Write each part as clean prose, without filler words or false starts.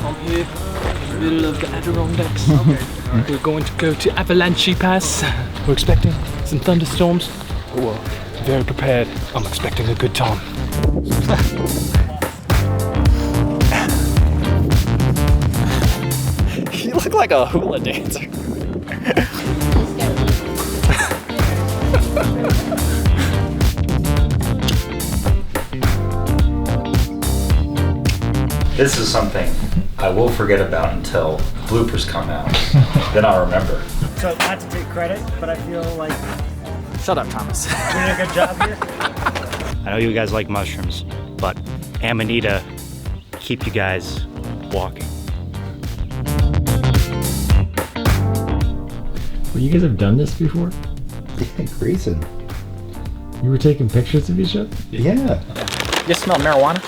I'm here in the middle of the Adirondacks. Okay. We're going to go to Avalanche Pass. We're expecting some thunderstorms. We're very prepared. I'm expecting a good time. You look like a hula dancer. This is something I will forget about until bloopers come out. Then I'll remember. So not to take credit, but I feel like Shut up, Thomas. doing a good job here. I know you guys like mushrooms, but Amanita keep you guys walking. Well, you guys have done this before? Yeah, Grayson. You were taking pictures of each other? Yeah. You smell marijuana?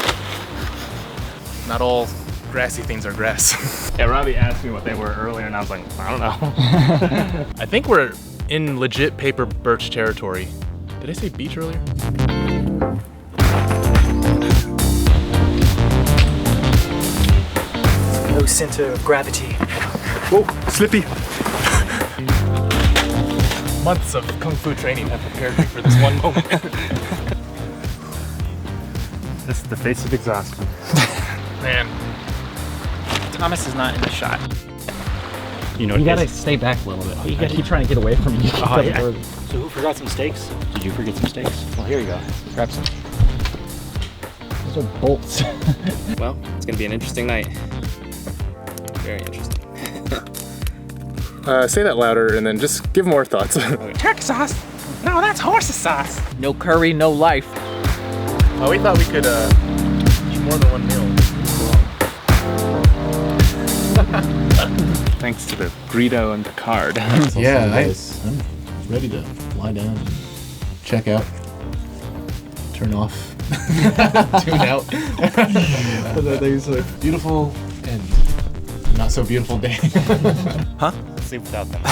Not all grassy things are grass. Yeah, Robby asked me what they were earlier, and I was like, I don't know. I think we're in legit paper birch territory. Did I say beach earlier? No center of gravity. Whoa, slippy. Months of kung fu training have prepared me for this one moment. This is the face of exhaustion. Man, Thomas is not in the shot. You know, You gotta stay back a little bit. You gotta keep trying to get away from you. Oh, yeah. So who forgot some steaks? Did you forget some steaks? Well, here you go. Grab some. Those are bolts. Well, it's gonna be an interesting night. Very interesting. say that louder and then just give more thoughts. Turkey sauce? No, that's horse sauce. No curry, no life. Oh, we thought we could eat more than one meal. Thanks to the Greedo and the card. Yeah, I'm ready to lie down and check out, turn off, tune out. There's a beautiful and not so beautiful day. Huh? Sleep without them. I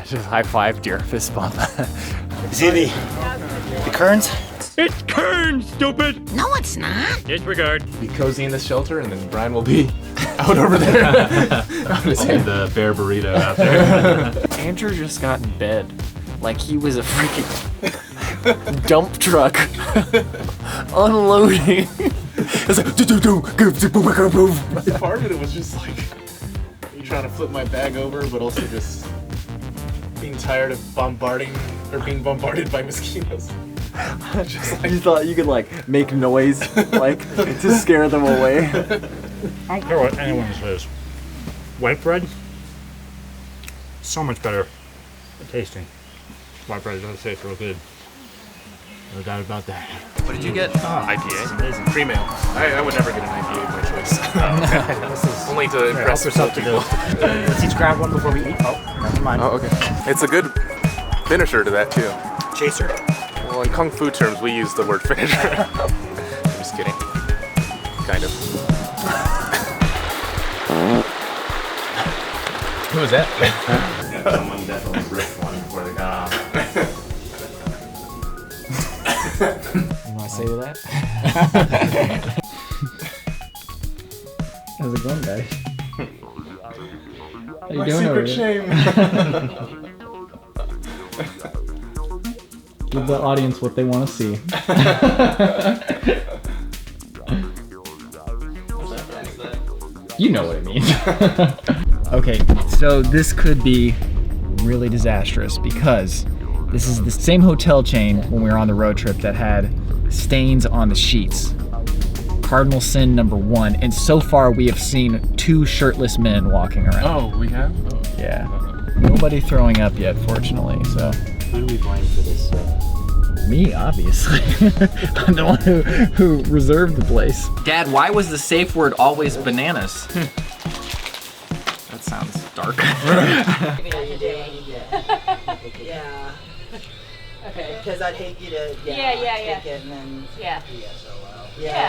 just high-fived your fist bump. See the Kerns? It's Kern, stupid! No, it's not. Disregard. Be cozy in this shelter and then Bryan will be out over there. I'll be the bear burrito out there. Andrew just got in bed like he was a freaking dump truck unloading. It's like Part of it was just like me trying to flip my bag over, but also just being tired of being bombarded by mosquitoes. Just like, You thought you could like make noise like to scare them away. I don't care what anyone says. White bread, so much better tasting. White bread does taste real good. No doubt about that. What did you get? IPA. Amazing. cream ale. I would never get an IPA by choice. Only to impress some people. Let's each grab one before we eat. Oh, never mind. Oh, okay. It's a good finisher to that too. Chaser. Well, in kung fu terms, we use the word finisher. I'm just kidding. Kind of. Who was that? Someone definitely ripped one before they got off. You want to say that? How's it going, guys? How you doing over there? shame. Give the audience what they want to see. You know what it means. Okay, so this could be really disastrous because this is the same hotel chain when we were on the road trip that had stains on the sheets. Cardinal sin number 1, and so far we have seen 2 shirtless men walking around. Oh, we have? Oh. Yeah. Nobody throwing up yet, fortunately, so. Who do we blame for this? Me, obviously. I'm the one who reserved the place. Dad, why was the safe word always bananas? That sounds dark. Yeah. Okay. Because I'd hate you to take it and then. Yeah. Yeah.